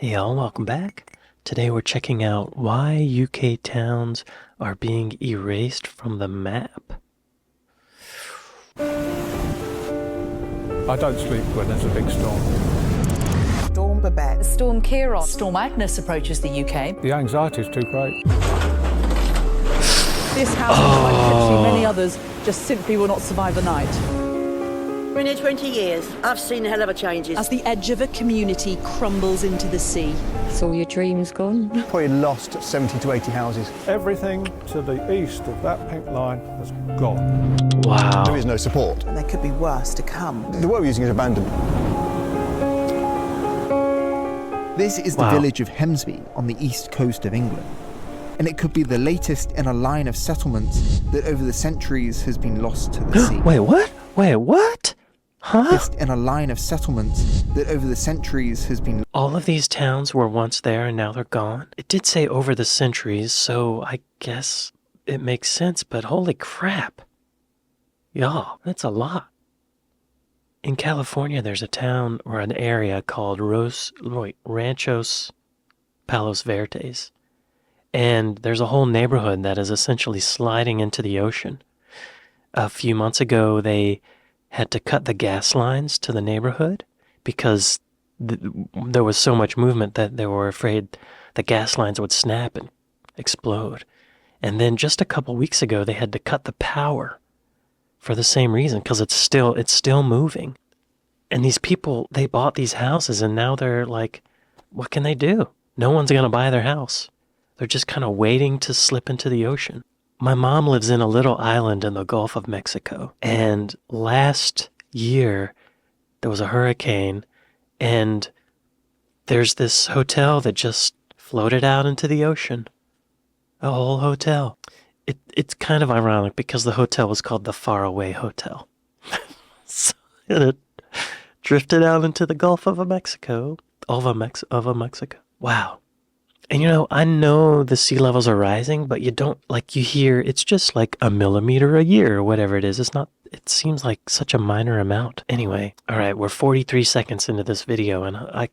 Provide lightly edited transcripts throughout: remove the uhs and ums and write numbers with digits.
Hey y'all, welcome back. Today we're checking out why UK towns are being erased from the map. I don't sleep when there's a big storm. Storm Babette. Storm Kieron. Storm Agnes approaches the UK. The anxiety's too great. This house, like potentially many others, just simply will not survive the night. Been here 20 years. I've seen a hell of a changes. As the edge of a community crumbles into the sea. So your dream's gone. Probably lost 70 to 80 houses. Everything to the east of that pink line has gone. Wow. There is no support. And there could be worse to come. The word we're using is abandoned. This is the village of Hemsby on the east coast of England. And it could be the latest in a line of settlements that over the centuries has been lost to the sea. Wait, what? Wait, what? Huh? In a line of settlements that over the centuries has been... All of these towns were once there and now they're gone? It did say over the centuries, so I guess it makes sense, but holy crap. Y'all, that's a lot. In California, there's a town or an area called Ranchos Palos Verdes. And there's a whole neighborhood that is essentially sliding into the ocean. A few months ago, they had to cut the gas lines to the neighborhood because there was so much movement that they were afraid the gas lines would snap and explode. And then just a couple weeks ago, they had to cut the power for the same reason, because it's still moving. And these people, they bought these houses and now they're like, what can they do? No one's going to buy their house. They're just kind of waiting to slip into the ocean. My mom lives in a little island in the Gulf of Mexico. And last year, there was a hurricane, and there's this hotel that just floated out into the ocean. A whole hotel. It's kind of ironic because the hotel was called the Faraway Hotel. And it drifted out into the Gulf of Mexico. Mexico. Wow. And you know, I know the sea levels are rising, but you don't, like, you hear it's just like a millimeter a year or whatever it is. It seems like such a minor amount. Anyway, all right, we're 43 seconds into this video, and I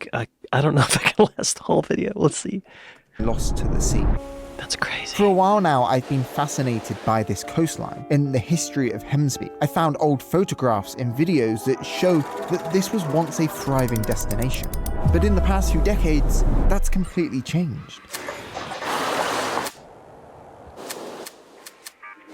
don't know if I can last the whole video. Let's see. Lost to the sea. That's crazy. For a while now, I've been fascinated by this coastline and the history of Hemsby. I found old photographs and videos that show that this was once a thriving destination. But in the past few decades, that's completely changed.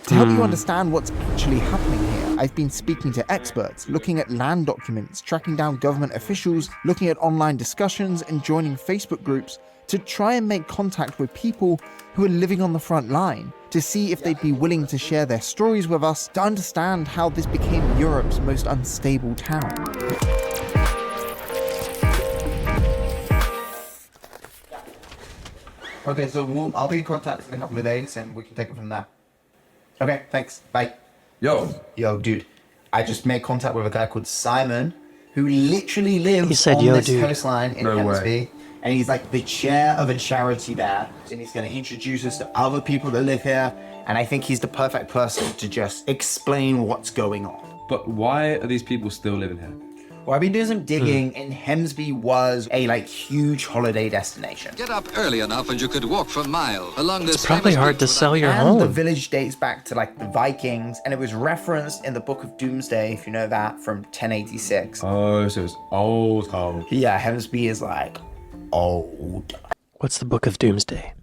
To help you understand what's actually happening here, I've been speaking to experts, looking at land documents, tracking down government officials, looking at online discussions, and joining Facebook groups to try and make contact with people who are living on the front line, to see if they'd be willing to share their stories with us, to understand how this became Europe's most unstable town. Okay, so I'll be in contact in a couple of days and we can take it from there. Okay, thanks. Bye. Yo, dude. I just made contact with a guy called Simon who literally lives on this coastline in Hemsby. And he's like the chair of a charity there. And he's going to introduce us to other people that live here. And I think he's the perfect person to just explain what's going on. But why are these people still living here? Well, I've been doing some digging, and Hemsby was a huge holiday destination. Get up early enough and you could walk for miles along this. It's probably hard to sell your and home. The village dates back to the Vikings, and it was referenced in the Book of Doomsday, if you know that, from 1086. Oh, so it's old. Yeah, Hemsby is old. What's the Book of Doomsday?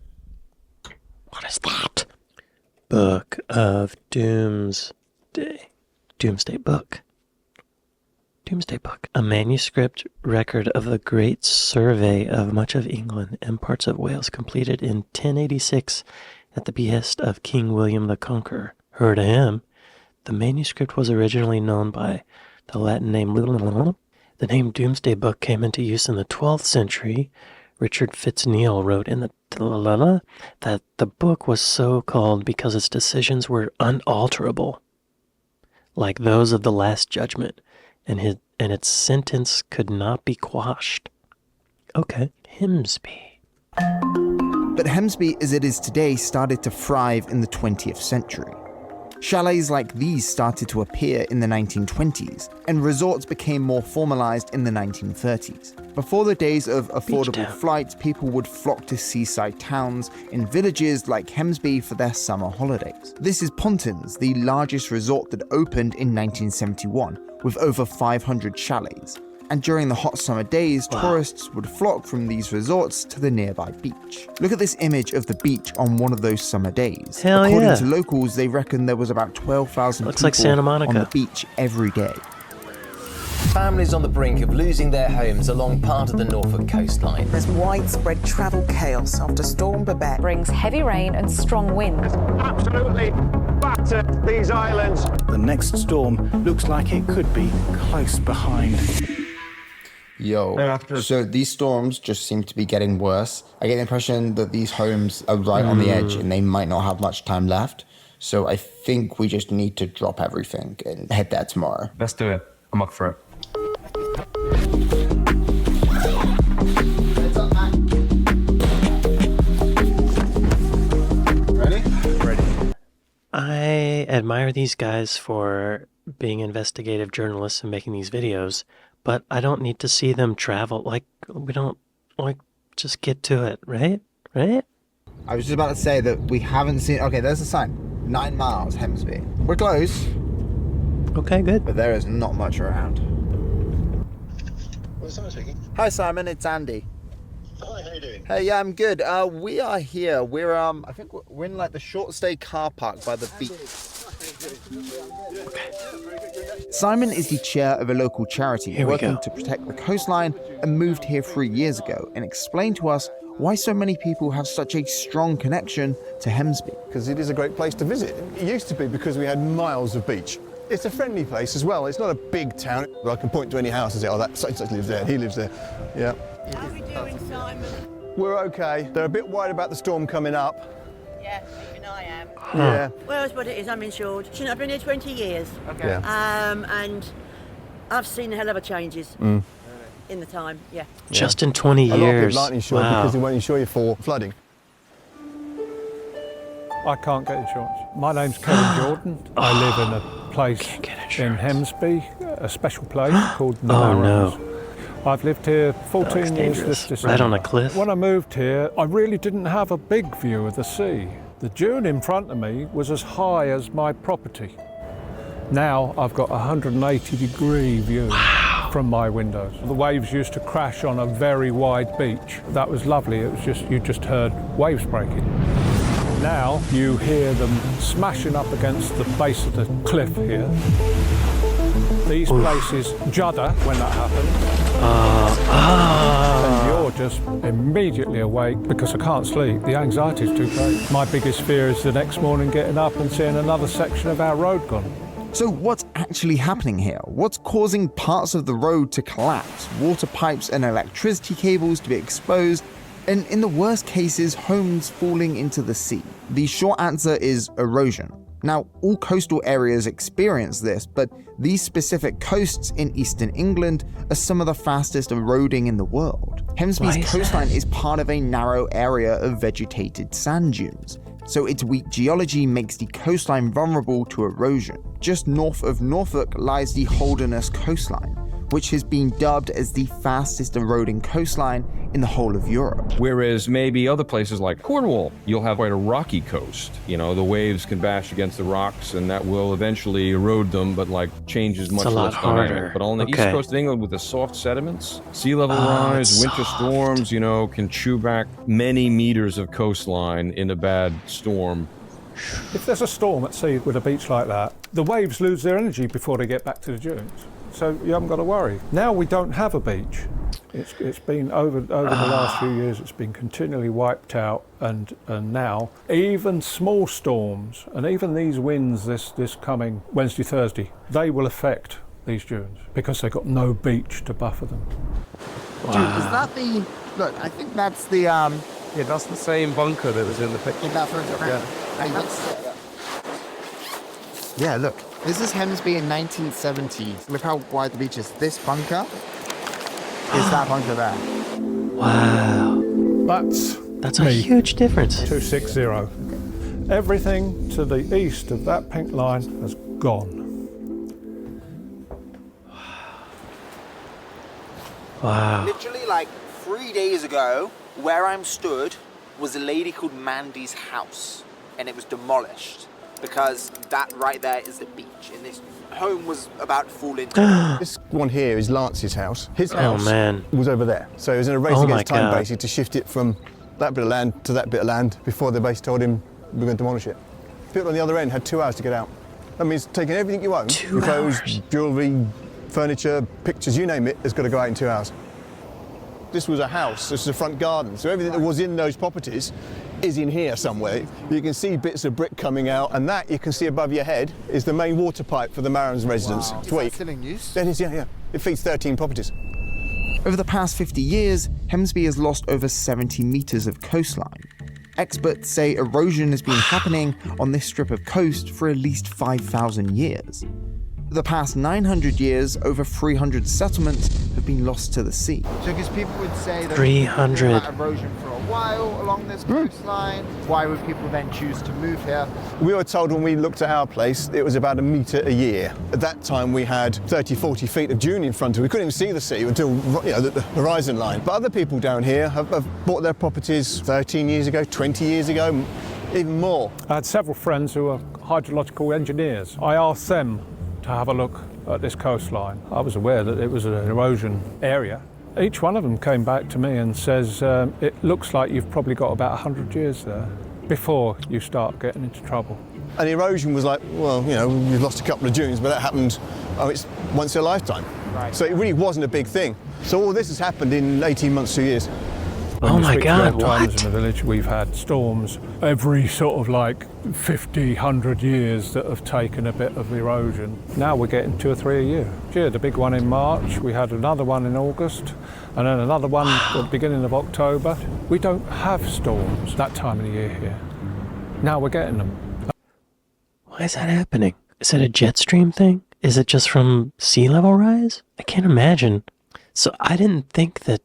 What is that? Book of Doomsday. Doomsday Book. Doomsday Book. A manuscript record of the Great Survey of much of England and parts of Wales, completed in 1086 at the behest of King William the Conqueror. Heard of him. The manuscript was originally known by the Latin name. The name Doomsday Book came into use in the 12th century. Richard Fitzneal wrote in that the book was so called because its decisions were unalterable, like those of the Last Judgment, and its sentence could not be quashed. Okay, Hemsby. But Hemsby, as it is today, started to thrive in the 20th century. Chalets like these started to appear in the 1920s, and resorts became more formalized in the 1930s. Before the days of affordable town. flights, people would flock to seaside towns in villages like Hemsby for their summer holidays. This is Poynton's, the largest resort that opened in 1971, with over 500 chalets. And during the hot summer days, tourists would flock from these resorts to the nearby beach. Look at this image of the beach on one of those summer days. Hell According yeah. to locals, they reckon there was about 12,000 Looks people like Santa Monica. on the beach every day. Families on the brink of losing their homes along part of the Norfolk coastline. There's widespread travel chaos after Storm Babette brings heavy rain and strong winds. Absolutely battered these islands. The next storm looks like it could be close behind. Yo, so these storms just seem to be getting worse. I get the impression that these homes are right on the edge and they might not have much time left. So I think we just need to drop everything and head there tomorrow. Let's do it. I'm up for it. I admire these guys for being investigative journalists and making these videos, but I don't need to see them travel. Like, we don't, like, just get to it, right? Right? I was just about to say that we haven't seen... Okay, there's a sign. 9 miles, Hemsby. We're close. Okay, good. But there is not much around. Hi, Simon. It's Andy. Hi, how you doing? Hey, yeah, I'm good. We are here. We're I think we're in like the short stay car park by the beach. Simon is the chair of a local charity working to protect the coastline and moved here 3 years ago and explained to us why so many people have such a strong connection to Hemsby. Because it is a great place to visit. It used to be because we had miles of beach. It's a friendly place as well. It's not a big town. I can point to any house and say, oh, that such lives there, he lives there. Yeah. How are we doing, Simon? We're okay. They're a bit worried about the storm coming up. Yeah, even I am. Yeah. Well, it's what it is. I'm insured. I've been here 20 years. Okay. Yeah. And I've seen a hell of a changes in the time. Yeah. Just in 20 years. A lot of people aren't insured Wow. because they won't insure you for flooding. I can't get insurance. My name's Kevin Jordan. I live in a place in Hemsby, a special place called the no. I've lived here 14 years this December. Right on a cliff. When I moved here, I really didn't have a big view of the sea. The dune in front of me was as high as my property. Now I've got a 180-degree view from my windows. The waves used to crash on a very wide beach. That was lovely. It was just, you just heard waves breaking. Now you hear them smashing up against the base of the cliff here. These places judder when that happens. And you're just immediately awake because I can't sleep. The anxiety's too great. My biggest fear is the next morning getting up and seeing another section of our road gone. So what's actually happening here? What's causing parts of the road to collapse, water pipes and electricity cables to be exposed, and in the worst cases, homes falling into the sea? The short answer is erosion. Now, all coastal areas experience this, but these specific coasts in eastern England are some of the fastest eroding in the world. Hemsby's coastline is part of a narrow area of vegetated sand dunes, so its weak geology makes the coastline vulnerable to erosion. Just north of Norfolk lies the Holderness coastline, which has been dubbed as the fastest eroding coastline in the whole of Europe. Whereas maybe other places like Cornwall, you'll have quite a rocky coast. You know, the waves can bash against the rocks and that will eventually erode them, but like changes much less dynamic. But on the east coast of England with the soft sediments, sea level rise, winter storms, you know, can chew back many meters of coastline in a bad storm. If there's a storm at sea with a beach like that, the waves lose their energy before they get back to the dunes. So you haven't got to worry. Now we don't have a beach. It's been over the last few years, it's been continually wiped out, and now even small storms and even these winds this coming Wednesday, Thursday, they will affect these dunes because they've got no beach to buffer them. Dude, is that the... Look, I think that's the... Yeah, that's the same bunker that was in the picture. Yeah, look. This is Hemsby in 1970. Look how wide the beach is. This bunker is that bunker there. Wow. That's a huge difference. 260. Everything to the east of that pink line has gone. Wow. Literally literally like 3 days ago, where I'm stood was a lady called Mandys House, and it was demolished because that right there is the beach, and this home was about to fall into. This one here is Lance's house. His Oh, house man. was over there. So it was in a race Oh, my against time, God. basically, to shift it from that bit of land to that bit of land before the base told him we're going to demolish it. People on the other end had 2 hours to get out. That means taking everything you own, 2 your clothes, hours. jewellery, furniture, pictures, you name it, has got to go out in 2 hours. This was a house, this was a front garden, so everything that was in those properties is in here somewhere. You can see bits of brick coming out, and that you can see above your head is the main water pipe for the Marm's residence. Wow. It's Is weak. that still in use? That is, yeah. It feeds 13 properties. Over the past 50 years, Hemsby has lost over 70 metres of coastline. Experts say erosion has been happening on this strip of coast for at least 5,000 years. For the past 900 years, over 300 settlements have been lost to the sea. So because people would say that 300. there's been erosion for a while along this coastline, why would people then choose to move here? We were told when we looked at our place, it was about 1 metre a year. At that time, we had 30, 40 feet of dune in front of us. We couldn't even see the sea until the horizon line. But other people down here have bought their properties 13 years ago, 20 years ago, even more. I had several friends who are hydrological engineers. I asked them to have a look at this coastline. I was aware that it was an erosion area. Each one of them came back to me and says, it looks like you've probably got about 100 years there before you start getting into trouble. And erosion was like, well, we've lost a couple of dunes, but that happened, it's once in a lifetime. Right. So it really wasn't a big thing. So all this has happened in 18 months, 2 years. Oh my God, Times what? in the village, we've had storms every sort of like 50, 100 years that have taken a bit of erosion. Now we're getting 2 or 3 a year. Yeah, the big one in March, we had another one in August, and then another one at the beginning of October. We don't have storms that time of the year here. Now we're getting them. Why is that happening? Is it a jet stream thing? Is it just from sea level rise? I can't imagine. So I didn't think that.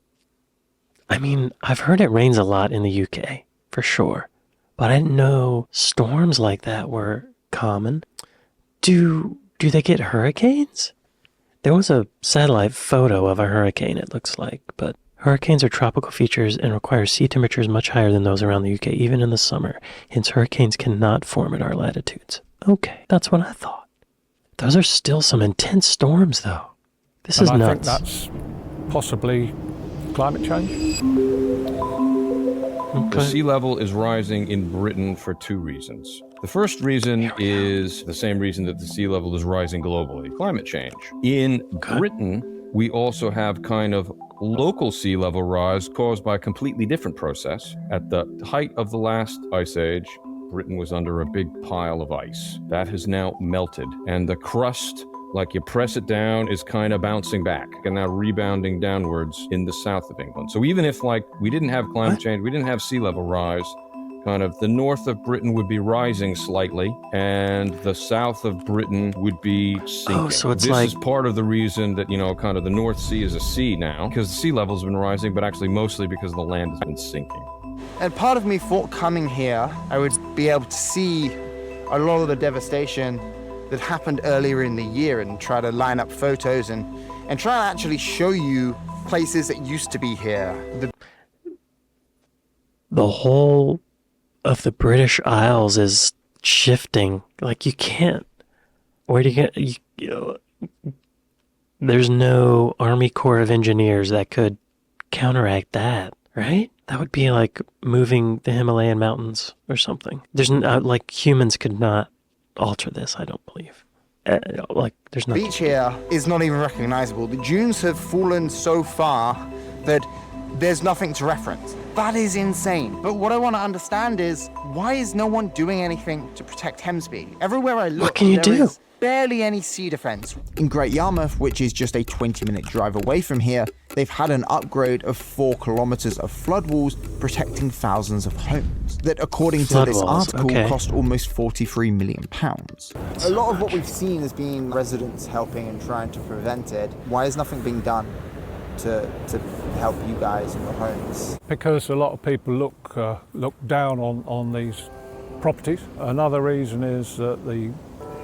I mean, I've heard it rains a lot in the UK, for sure. But I didn't know storms like that were common. Do they get hurricanes? There was a satellite photo of a hurricane, it looks like, but hurricanes are tropical features and require sea temperatures much higher than those around the UK, even in the summer. Hence, hurricanes cannot form at our latitudes. Okay, that's what I thought. Those are still some intense storms, though. This is I nuts. think that's possibly climate change. The sea level is rising in Britain for 2 reasons. The first reason is the same reason that the sea level is rising globally, climate change. In Britain, we also have kind of local sea level rise caused by a completely different process. At the height of the last ice age, Britain was under a big pile of ice. That has now melted, and the crust, like you press it down, is kind of bouncing back and now rebounding downwards in the south of England. So even if we didn't have climate change, we didn't have sea level rise, kind of the north of Britain would be rising slightly and the south of Britain would be sinking. Oh, so it's this is part of the reason that, kind of the North Sea is a sea now, because the sea level's been rising, but actually mostly because the land has been sinking. And part of me thought coming here, I would be able to see a lot of the devastation that happened earlier in the year and try to line up photos and try to actually show you places that used to be here. The whole of the British Isles is shifting. Like, you can't. Where do you get? There's no Army Corps of Engineers that could counteract that, right? That would be like moving the Himalayan mountains or something. There's humans could not alter this, I don't believe. There's nothing. The beach here is not even recognizable. The dunes have fallen so far that there's nothing to reference. That is insane. But what I want to understand is, why is no one doing anything to protect Hemsby? Everywhere I look, what can you do? Is barely any sea defense. In Great Yarmouth, which is just a 20-minute drive away from here, they've had an upgrade of 4 kilometers of flood walls protecting thousands of homes that, according to this article, cost almost £43 million. A lot of what we've seen has been residents helping and trying to prevent it. Why is nothing being done to help you guys in your homes? Because a lot of people look down on these properties. Another reason is that the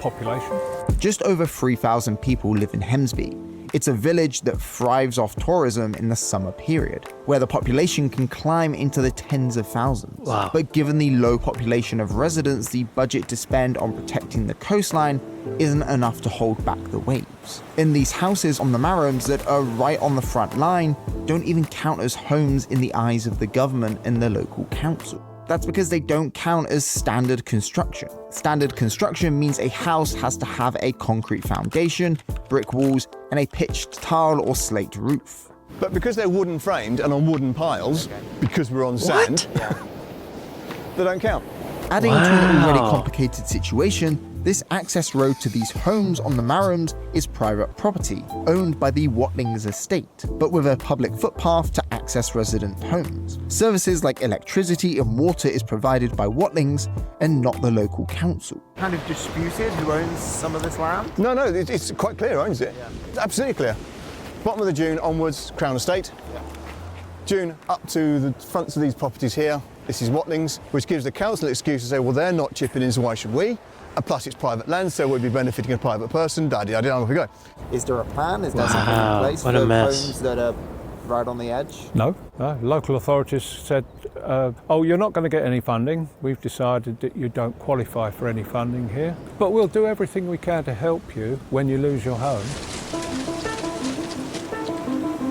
population. Just over 3,000 people live in Hemsby. It's a village that thrives off tourism in the summer period, where the population can climb into the tens of thousands. Wow. But given the low population of residents, the budget to spend on protecting the coastline isn't enough to hold back the waves. And these houses on the Marms that are right on the front line don't even count as homes in the eyes of the government and the local council. That's because they don't count as standard construction. Standard construction means a house has to have a concrete foundation, brick walls, and a pitched tile or slate roof. But because they're wooden framed and on wooden piles, because we're on sand, they don't count. Adding to an already complicated situation, this access road to these homes on the Marms is private property, owned by the Watlings estate, but with a public footpath to access resident homes. Services like electricity and water is provided by Watlings and not the local council. Kind of disputed who owns some of this land? No, it's quite clear who owns it. It's absolutely clear. Bottom of the dune onwards, Crown Estate. Dune up to the fronts of these properties here. This is Watlings, which gives the council an excuse to say, well, they're not chipping in, so why should we? And plus it's private land, so we'd be benefiting a private person, off we go. Is there a plan? Is there something in place for homes that are right on the edge? No. Local authorities said, oh, you're not going to get any funding. We've decided that you don't qualify for any funding here, but we'll do everything we can to help you when you lose your home.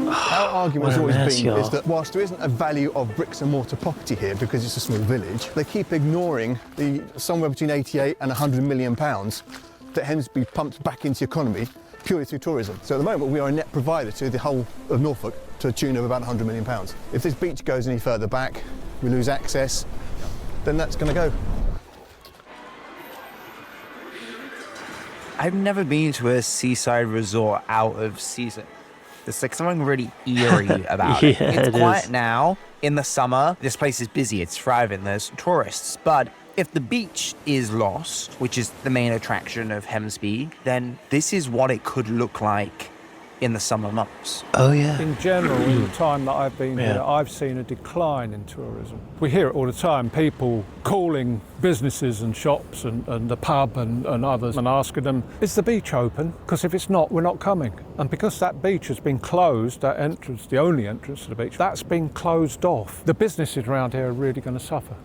Our argument has always been is that whilst there isn't a value of bricks and mortar property here because it's a small village, they keep ignoring the somewhere between 88 and 100 million pounds that Hemsby pumps back into the economy purely through tourism. So at the moment we are a net provider to the whole of Norfolk to a tune of about 100 million pounds. If this beach goes any further back, we lose access, then that's going to go. I've never been to a seaside resort out of season. There's like something really eerie about it. It's quiet now. In the summer, this place is busy, it's thriving, there's tourists. But if the beach is lost, which is the main attraction of Hemsby, then this is what it could look like in the summer months. Oh, yeah. In general, in the time that I've been here, I've seen a decline in tourism. We hear it all the time, people calling businesses and shops and the pub and others and asking them, is the beach open? Because if it's not, we're not coming. And because that beach has been closed, that entrance, the only entrance to the beach, that's been closed off. The businesses around here are really going to suffer.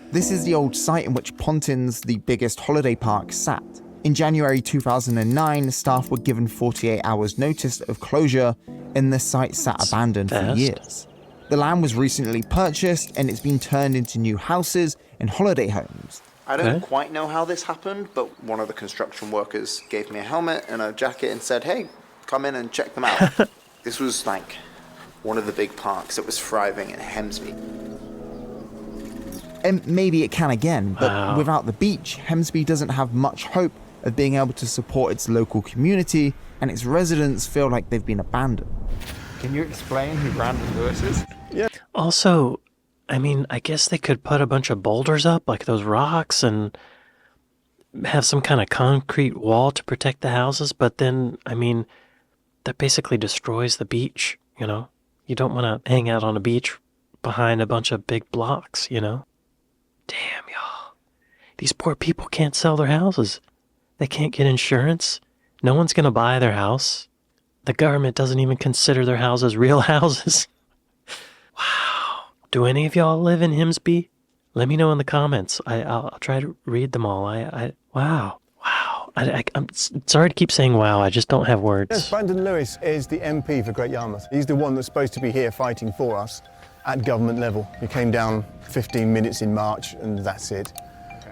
This is the old site in which Poynton's, the biggest holiday park, sat. In January 2009, staff were given 48 hours notice of closure, and the site sat abandoned for years. The land was recently purchased, and it's been turned into new houses and holiday homes. I don't quite know how this happened, but one of the construction workers gave me a helmet and a jacket and said, hey, come in and check them out. This was like one of the big parks that was thriving in Hemsby. And maybe it can again, but without the beach, Hemsby doesn't have much hope of being able to support its local community, and its residents feel like they've been abandoned. Can you explain who Brandon Lewis is? Yeah. Also, I mean, I guess they could put a bunch of boulders up, like those rocks, and have some kind of concrete wall to protect the houses, but then, I mean, that basically destroys the beach, you know? You don't want to hang out on a beach behind a bunch of big blocks, you know? Damn, y'all. These poor people can't sell their houses. They can't get insurance. No one's going to buy their house. The government doesn't even consider their houses real houses. Wow. Do any of y'all live in Hemsby? Let me know in the comments. I'll try to read them all. Wow. I'm sorry to keep saying wow. I just don't have words. Yes, Brandon Lewis is the MP for Great Yarmouth. He's the one that's supposed to be here fighting for us at government level. He came down 15 minutes in March and that's it.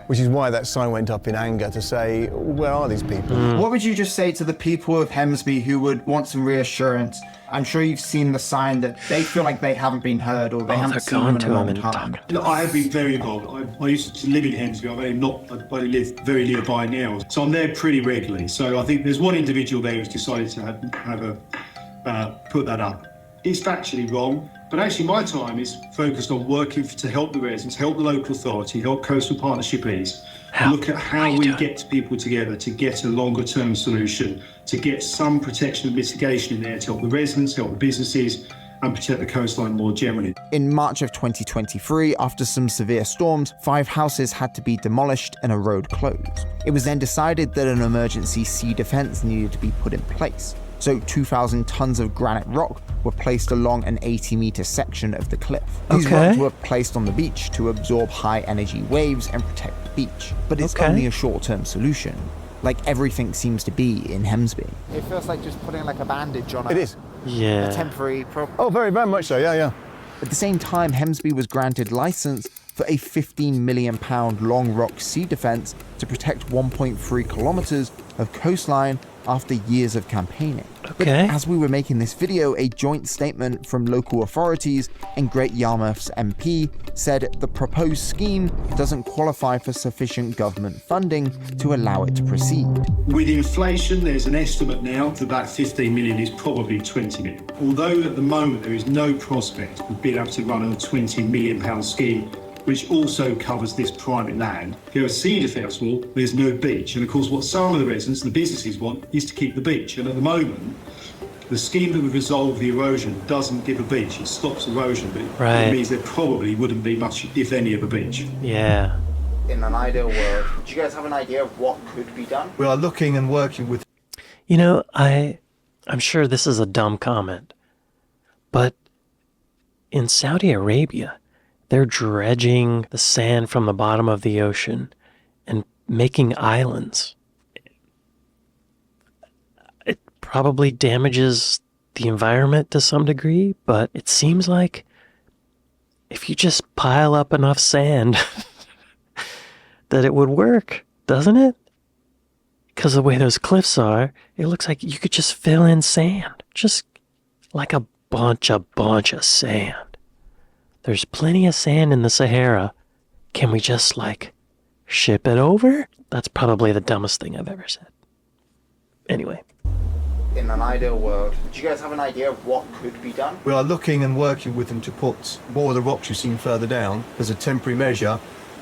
Which is why that sign went up in anger to say, where are these people? What would you just say to the people of Hemsby who would want some reassurance? I'm sure you've seen the sign that they feel like they haven't been heard or they haven't seen them in a long time. Look, I have been very involved. I used to live in Hemsby. I live very nearby now. So I'm there pretty regularly. So I think there's one individual there who's decided to put that up. It's factually wrong. But actually my time is focused on working to help the residents, help the local authority, help Coastal Partnership East, look at how we get people together to get a longer term solution, to get some protection and mitigation in there to help the residents, help the businesses, and protect the coastline more generally. In March of 2023, after some severe storms, 5 houses had to be demolished and a road closed. It was then decided that an emergency sea defense needed to be put in place. So 2,000 tons of granite rock were placed along an 80-meter section of the cliff. These rocks were placed on the beach to absorb high-energy waves and protect the beach. But it's only a short-term solution, like everything seems to be in Hemsby. It feels like just putting like a bandage on It is. Yeah. a temporary problem. Oh, very, very much so, yeah. At the same time, Hemsby was granted license for a £15 million long rock sea defense to protect 1.3 kilometers of coastline after years of campaigning. But as we were making this video, a joint statement from local authorities and Great Yarmouth's MP said the proposed scheme doesn't qualify for sufficient government funding to allow it to proceed. With inflation, there's an estimate now that 15 million is probably 20 million. Although at the moment there is no prospect of being able to run a £20 million scheme, which also covers this private land. If you have a sea defence wall, there's no beach. And of course, what some of the residents and the businesses want is to keep the beach. And at the moment, the scheme that would resolve the erosion doesn't give a beach. It stops erosion, but it means there probably wouldn't be much, if any, of a beach. Yeah. In an ideal world, do you guys have an idea of what could be done? We are looking and working with... You know, I'm sure this is a dumb comment, but in Saudi Arabia, they're dredging the sand from the bottom of the ocean and making islands. It probably damages the environment to some degree, but it seems like if you just pile up enough sand that it would work, doesn't it? Because the way those cliffs are, it looks like you could just fill in sand. Just like a bunch of sand. There's plenty of sand in the Sahara. Can we just, ship it over? That's probably the dumbest thing I've ever said. Anyway. In an ideal world, do you guys have an idea of what could be done? We are looking and working with them to put more of the rocks you've seen further down as a temporary measure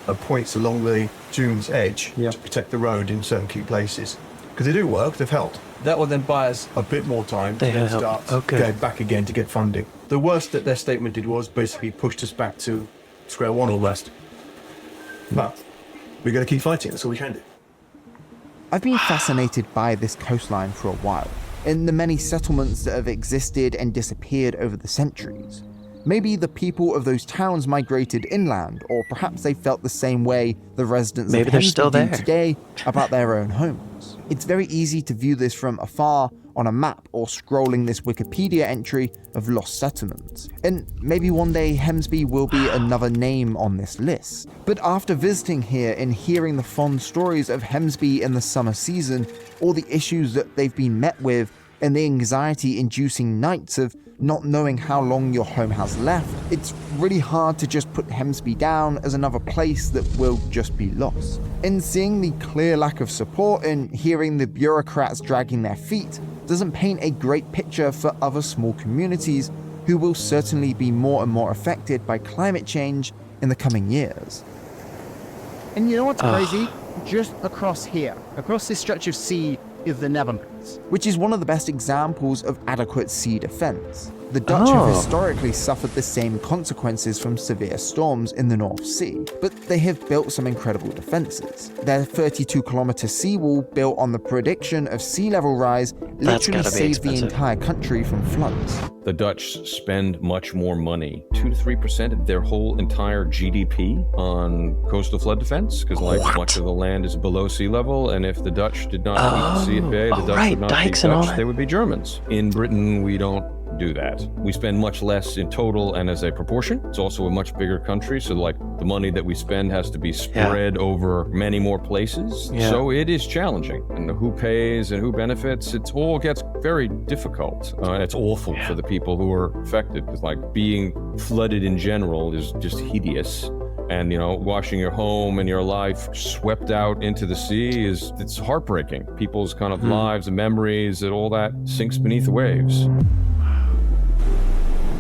of points along the dune's edge to protect the road in certain key places. Because they do work, they've helped. That will then buy us a bit more time to then start going back again to get funding. The worst that their statement did was basically pushed us back to square one almost. But we're going to keep fighting, that's all we can do. I've been fascinated by this coastline for a while, and the many settlements that have existed and disappeared over the centuries. Maybe the people of those towns migrated inland, or perhaps they felt the same way the residents of Hemsby do today about their own homes. It's very easy to view this from afar on a map or scrolling this Wikipedia entry of lost settlements. And maybe one day Hemsby will be another name on this list. But after visiting here and hearing the fond stories of Hemsby in the summer season, all the issues that they've been met with, and the anxiety-inducing nights of not knowing how long your home has left, it's really hard to just put Hemsby down as another place that will just be lost. And seeing the clear lack of support and hearing the bureaucrats dragging their feet doesn't paint a great picture for other small communities who will certainly be more and more affected by climate change in the coming years. And you know what's crazy? Just across here, across this stretch of sea, is the Netherlands. Which is one of the best examples of adequate sea defense. The Dutch have historically suffered the same consequences from severe storms in the North Sea, but they have built some incredible defenses. Their 32-kilometer seawall, built on the prediction of sea level rise, literally saved the entire country from floods. The Dutch spend much more money, 2 to 3% of their whole entire GDP on coastal flood defense, because much of the land is below sea level, and if the Dutch did not keep the sea at bay, the Dutch would not be Dutch, they would be Germans. In Britain, we don't do that. We spend much less in total and as a proportion. It's also a much bigger country, so the money that we spend has to be spread over many more places. So it is challenging. And who pays and who benefits, it all gets very difficult. And it's awful for the people who are affected, because being flooded in general is just hideous. And, watching your home and your life swept out into the sea it's heartbreaking. People's kind of lives and memories and all that sinks beneath the waves.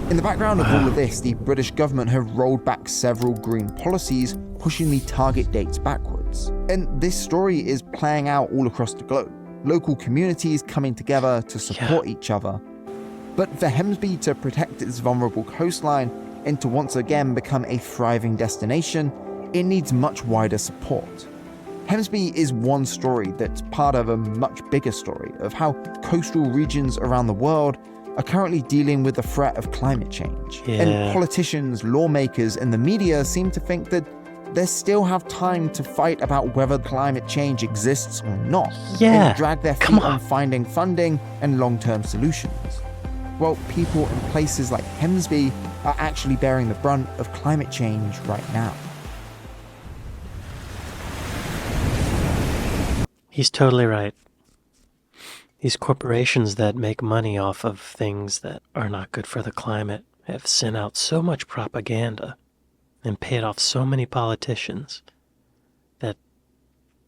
In the background of all of this, the British government have rolled back several green policies, pushing the target dates backwards. And this story is playing out all across the globe. Local communities coming together to support each other. But for Hemsby to protect its vulnerable coastline and to once again become a thriving destination, it needs much wider support. Hemsby is one story that's part of a much bigger story of how coastal regions around the world are currently dealing with the threat of climate change. And politicians, lawmakers, and the media seem to think that they still have time to fight about whether climate change exists or not, and drag their feet on finding funding and long-term solutions. Well, people in places like Hemsby are actually bearing the brunt of climate change right now. He's totally right. These corporations that make money off of things that are not good for the climate have sent out so much propaganda and paid off so many politicians that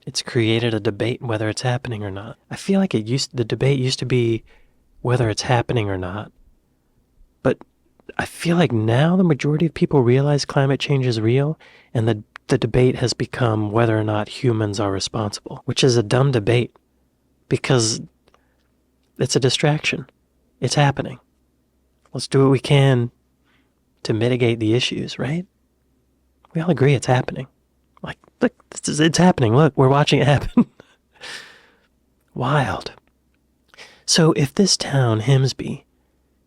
it's created a debate whether it's happening or not. I feel like the debate used to be whether it's happening or not. But I feel like now the majority of people realize climate change is real, and the debate has become whether or not humans are responsible, which is a dumb debate because it's a distraction. It's happening. Let's do what we can to mitigate the issues, right? We all agree it's happening. Like, look, it's happening. Look, we're watching it happen. Wild. So if this town, Hemsby,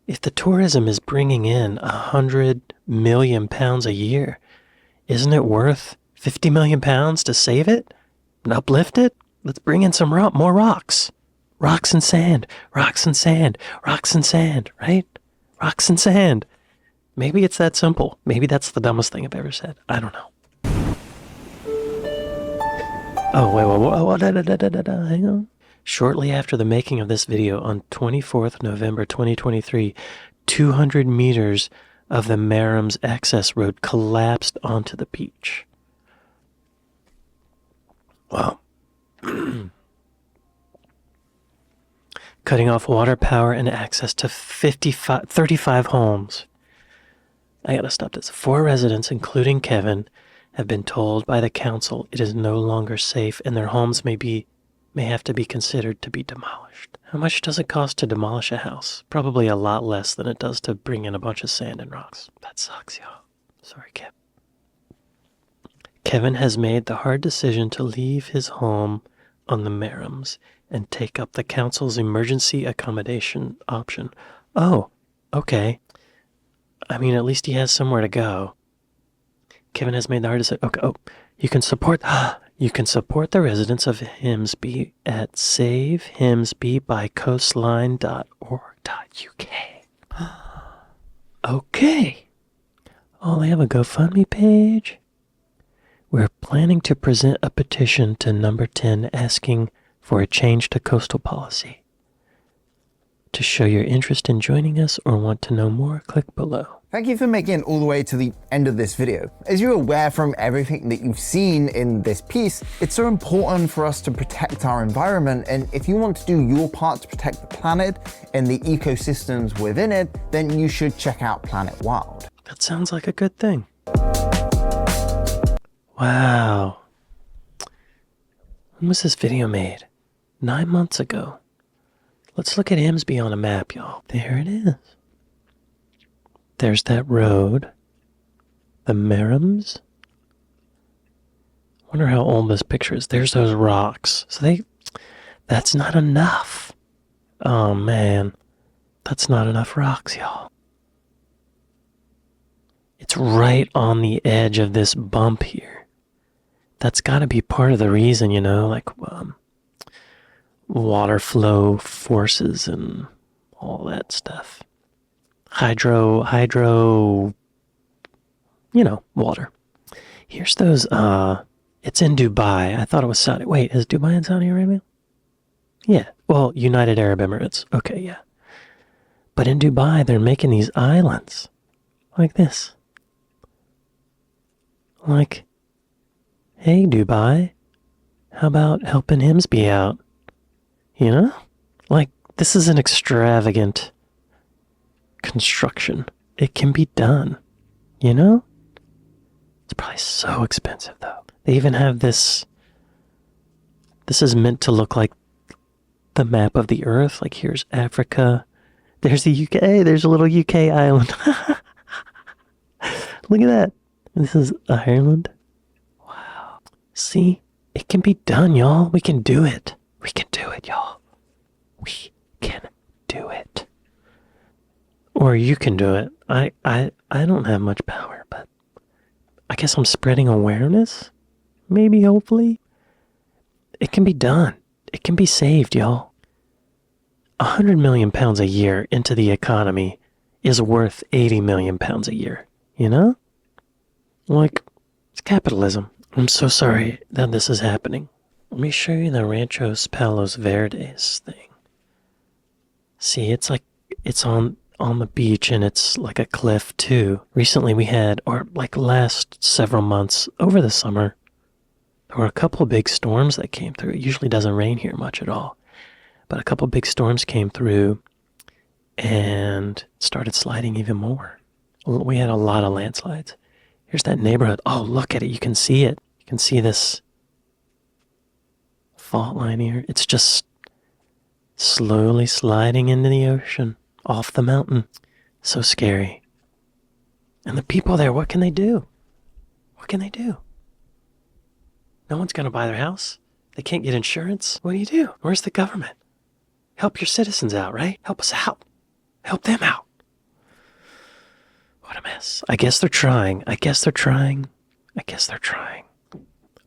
if the tourism is bringing in 100 million pounds a year, isn't it worth 50 million pounds to save it and uplift it? Let's bring in some more rocks. Rocks and sand, rocks and sand, rocks and sand, right? Rocks and sand. Maybe it's that simple. Maybe that's the dumbest thing I've ever said. I don't know. Oh, wait, hang on. Shortly after the making of this video on 24th November 2023, 200 meters of the Marm's access road collapsed onto the beach. Wow. Cutting off water, power, and access to 35 homes. I gotta stop this. 4 residents, including Kevin, have been told by the council it is no longer safe and their homes may have to be considered to be demolished. How much does it cost to demolish a house? Probably a lot less than it does to bring in a bunch of sand and rocks. That sucks, y'all. Sorry, Kev. Kevin has made the hard decision to leave his home on the Marms and take up the council's emergency accommodation option. Oh, okay. I mean, at least he has somewhere to go. Kevin has made the hard decision. Okay, you can support the residents of Hemsby at savehemsbybycoastline.org.uk. Okay. Oh, they have a GoFundMe page. We're planning to present a petition to number 10 asking for a change to coastal policy. To show your interest in joining us or want to know more, click below. Thank you for making it all the way to the end of this video. As you're aware from everything that you've seen in this piece, it's so important for us to protect our environment, and if you want to do your part to protect the planet and the ecosystems within it, then you should check out Planet Wild. That sounds like a good thing. Wow. When was this video made? 9 months ago. Let's look at Hemsby on a map, y'all. There it is. There's that road. The Marms. Wonder how old this picture is. There's those rocks. So that's not enough. Oh man. That's not enough rocks, y'all. It's right on the edge of this bump here. That's gotta be part of the reason, you know, like water flow forces and all that stuff. Hydro, you know, water. Here's those, it's in Dubai. I thought it was Saudi. Wait, is Dubai in Saudi Arabia? Yeah, well, United Arab Emirates. Okay, yeah. But in Dubai, they're making these islands like this. Like, hey, Dubai, how about helping Hemsby out? You know? Like, this is an extravagant construction. It can be done, you know? It's probably so expensive, though. They even have this. This is meant to look like the map of the Earth. Like, here's Africa, There's the UK. There's a little UK island. Look at that. This is Ireland. Wow. See? It can be done, y'all. We can do it. We can do it, y'all. We can do it. Or you can do it. I don't have much power, but I guess I'm spreading awareness. Maybe, hopefully. It can be done. It can be saved, y'all. 100 million pounds a year into the economy is worth 80 million pounds a year. You know? Like, it's capitalism. I'm so sorry that this is happening. Let me show you the Ranchos Palos Verdes thing. See, it's like, it's on the beach and it's like a cliff too. Recently we had, or like last several months over the summer, there were a couple of big storms that came through. It usually doesn't rain here much at all. But a couple of big storms came through and started sliding even more. We had a lot of landslides. Here's that neighborhood. Oh, look at it. You can see it. You can see this fault line here. It's just slowly sliding into the ocean, off the mountain. So scary. And the people there, what can they do? What can they do? No one's going to buy their house. They can't get insurance. What do? Where's the government? Help your citizens out, right? Help us out. Help them out. What a mess. I guess they're trying. I guess they're trying.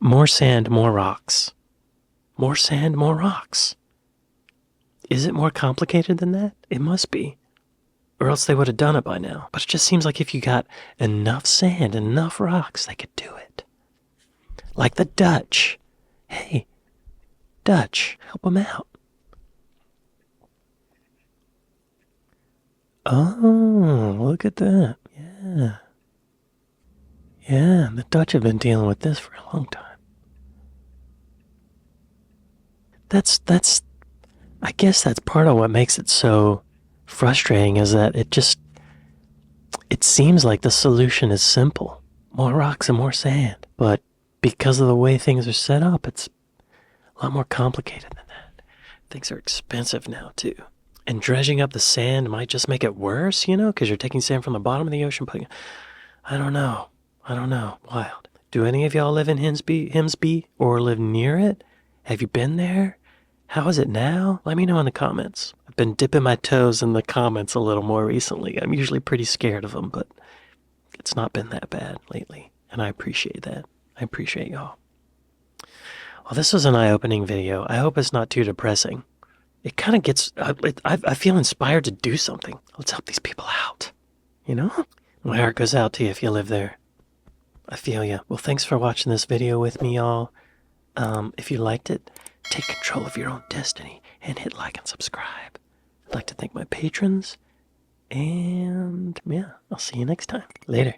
More sand, more rocks. More sand, more rocks. Is it more complicated than that? It must be. Or else they would have done it by now. But it just seems like if you got enough sand, enough rocks, they could do it. Like the Dutch. Hey, Dutch, help them out. Oh, look at that. Yeah. Yeah, the Dutch have been dealing with this for a long time. I guess that's part of what makes it so frustrating is that it seems like the solution is simple. More rocks and more sand. But because of the way things are set up, it's a lot more complicated than that. Things are expensive now, too. And dredging up the sand might just make it worse, you know, because you're taking sand from the bottom of the ocean, putting... I don't know. Wild. Do any of y'all live in Hemsby or live near it? Have you been there? How is it now? Let me know in the comments. I've been dipping my toes in the comments a little more recently. I'm usually pretty scared of them, but it's not been that bad lately. And I appreciate that. I appreciate y'all. Well, this was an eye-opening video. I hope it's not too depressing. It kind of gets... I feel inspired to do something. Let's help these people out. You know? My heart goes out to you if you live there. I feel ya. Well, thanks for watching this video with me, y'all. If you liked it, take control of your own destiny and hit like and subscribe. I'd like to thank my patrons. And, yeah, I'll see you next time. Later.